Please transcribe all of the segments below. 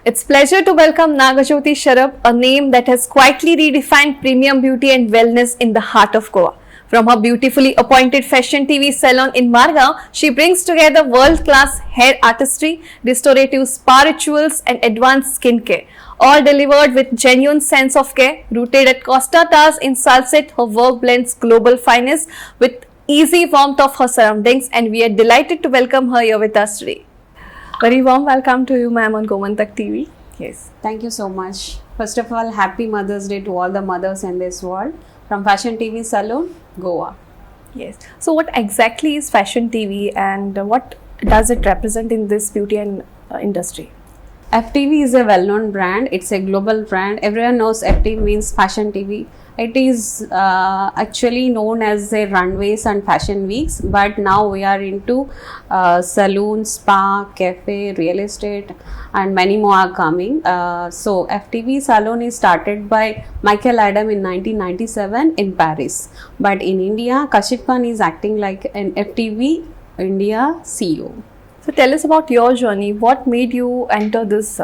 It's pleasure to welcome Nagajyoti Sharaf, a name that has quietly redefined premium beauty and wellness in the heart of Goa. From her beautifully appointed fashion TV salon in Margao, she brings together world-class hair artistry, restorative spa rituals and advanced skincare, all delivered with genuine sense of care. Rooted at Costa Towers in Salsette, her work blends global finesse with easy warmth of her surroundings, and we are delighted to welcome her here with us today. Very warm welcome to you, ma'am, on Gomantak TV. Yes. Thank you so much. First of all, happy Mother's Day to all the mothers in this world. From Fashion TV Salon, Goa. Yes. So, what exactly is Fashion TV and what does it represent in this beauty and industry? FTV is a well-known brand. It's a global brand. Everyone knows FTV means Fashion TV. It is actually known as a runways and fashion weeks, but now we are into saloon, spa, cafe, real estate, and many more are coming. So FTV Salon is started by Michael Adam in 1997 in Paris, but in India, Kashif Khan is acting like an FTV India CEO. So tell us about your journey. What made you enter this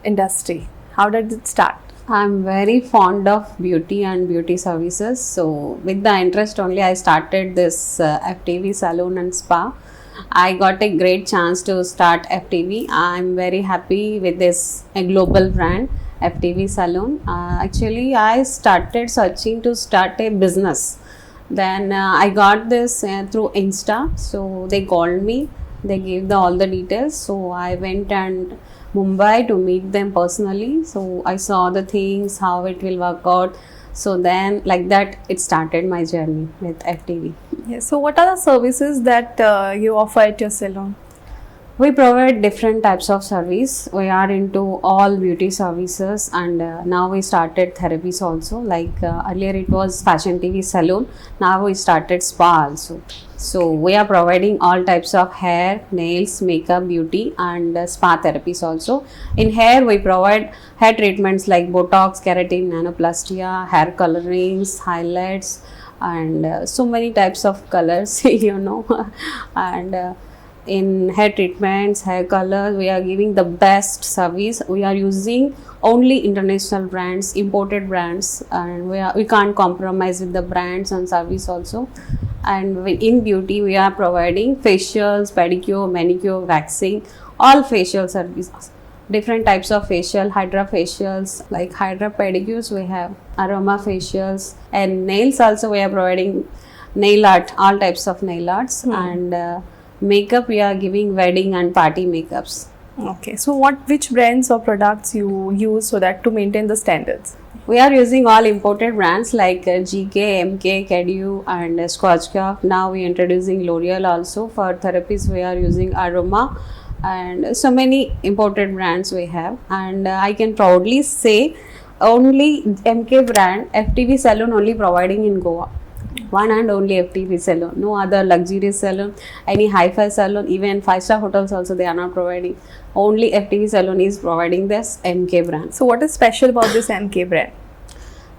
industry? How did it start? I'm very fond of beauty and beauty services. So with the interest only, I started this FTV Salon and Spa. I got a great chance to start FTV. I'm very happy with this global brand, FTV Salon. Actually, I started searching to start a business. Then I got this through Insta. So they called me. They gave all the details. So I went and Mumbai to meet them personally. So I saw the things, how it will work out. So then like that, it started my journey with FTV. Yes. So what are the services that you offer at your salon? We provide different types of service. We are into all beauty services, and now we started therapies also. Like earlier it was Fashion TV Salon. Now we started spa also. So we are providing all types of hair, nails, makeup, beauty, and spa therapies also. In hair, we provide hair treatments like Botox, keratin, nanoplastia, hair colorings, highlights, and so many types of colors, and in hair treatments, hair colors, we are giving the best service. We are using only international brands, imported brands, and we can't compromise with the brands and service also. And in beauty, we are providing facials, pedicure, manicure, waxing, all facial services. Different types of facial, hydra facials, like hydra pedicures we have, aroma facials, and nails also we are providing nail art, all types of nail arts, and makeup we are giving wedding and party makeups. Okay, so which brands or products you use so that to maintain the standards? We are using all imported brands like GK, MK, Cadu, and Swatchcraft. Now we are introducing L'Oreal also. For therapies we are using Aroma, and so many imported brands we have. And I can proudly say only MK brand, FTV Salon only providing in Goa. One and only FTV Salon, no other luxurious salon, any hi-fi salon, even 5-star hotels also they are not providing. Only FTV Salon is providing this MK brand. So what is special about this MK brand?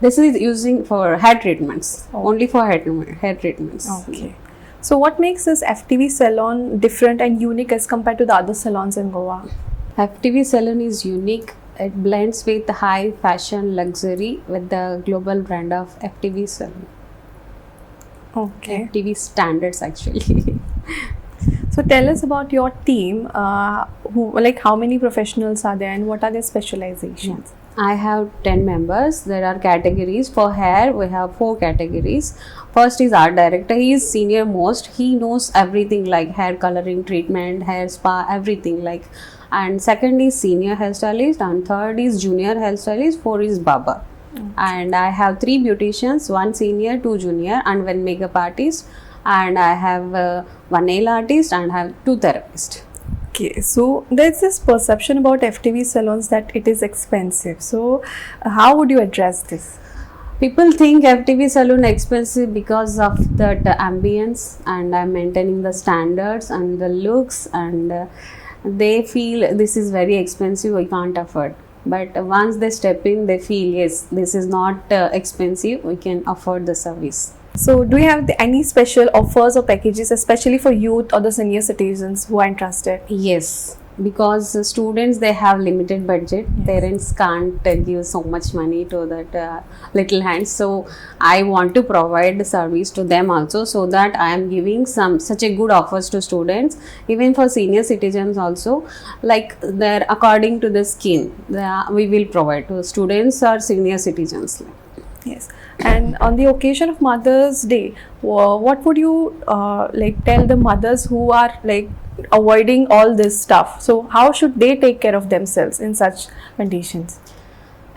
This is using for hair treatments, only for hair treatments. Okay. So what makes this FTV Salon different and unique as compared to the other salons in Goa? FTV Salon is unique. It blends with high fashion luxury with the global brand of FTV Salon. Okay. FTV standards actually. So tell us about your team. How many professionals are there and what are their specializations? I have 10 members. There are categories. For hair, we have 4 categories. First is art director. He is senior most. He knows everything like hair coloring, treatment, hair spa, everything like. And second is senior hairstylist, and third is junior hairstylist, 4 is barber. Okay. And I have 3 beauticians, 1 senior, 2 junior, and 1 makeup artist. And I have 1 nail artist and have 2 therapists. Okay, so there's this perception about FTV salons that it is expensive. So how would you address this? People think FTV salon expensive because of that ambience, and I'm maintaining the standards and the looks, and they feel this is very expensive, we can't afford. But once they step in, they feel yes, this is not expensive, we can afford the service. So do you have any special offers or packages, especially for youth or the senior citizens who are interested? Yes, because students, they have limited budget. Parents can't give so much money to that little hands, so I want to provide the service to them also, so that I am giving such a good offers to students, even for senior citizens also, like they're according to the scheme we will provide to students or senior citizens. Yes. And on the occasion of Mother's Day, what would you like tell the mothers who are like avoiding all this stuff? So how should they take care of themselves in such conditions?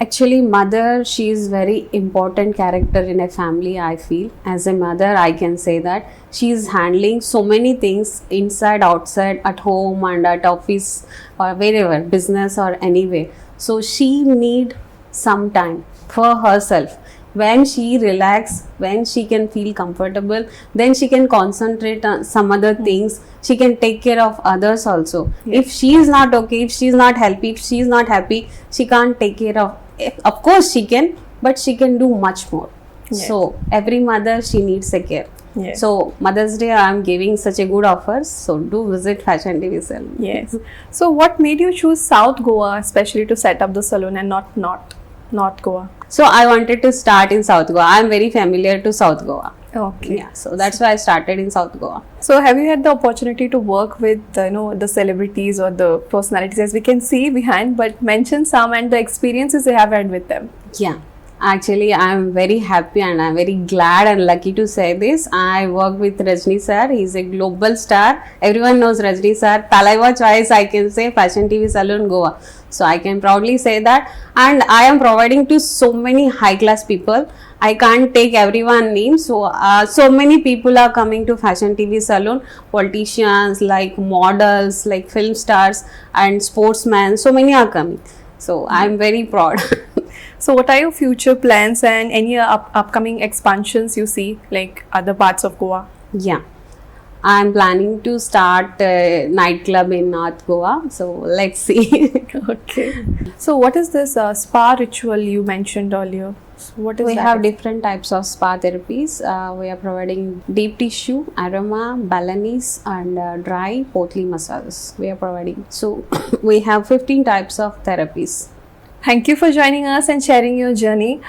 Actually, mother, she is very important character in a family, I feel. As a mother, I can say that she is handling so many things inside, outside, at home and at office or wherever, business or anywhere. So she need some time for herself. When she relax, when she can feel comfortable, then she can concentrate on some other things. She can take care of others also. Yes. If she is not okay, if she is not happy, if she is not happy, she can't take care of course she can, but she can do much more. Yes. So every mother, she needs a care. Yes. So Mother's Day, I am giving such a good offers, so do visit Fashion TV Salon. Yes. So what made you choose South Goa especially to set up the salon and not North Goa? So I wanted to start in South Goa. I am very familiar to South Goa. Okay. Yeah, so that's why I started in South Goa. So have you had the opportunity to work with the celebrities or the personalities, as we can see behind, but mention some and the experiences you have had with them? Yeah, actually I am very happy and I am very glad and lucky to say this. I work with Rajni sir. He is a global star. Everyone knows Rajni sir. Talaiva choice, I can say Fashion TV Salon Goa. So I can proudly say that, and I am providing to so many high class people. I can't take everyone name. So so many people are coming to Fashion TV Salon. Politicians, like models, like film stars and sportsmen. So many are coming. So I am very proud. So what are your future plans and any upcoming expansions you see, like other parts of Goa? Yeah, I'm planning to start a nightclub in North Goa. So let's see. Okay. So what is this spa ritual you mentioned earlier? So what is We that? have different types of spa therapies. We are providing deep tissue, aroma, Balinese and dry Potli massages. We are providing. So we have 15 types of therapies. Thank you for joining us and sharing your journey.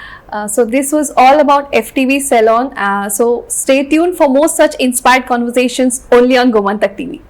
So this was all about FTV Salon. So stay tuned for more such inspired conversations only on Gomantak TV.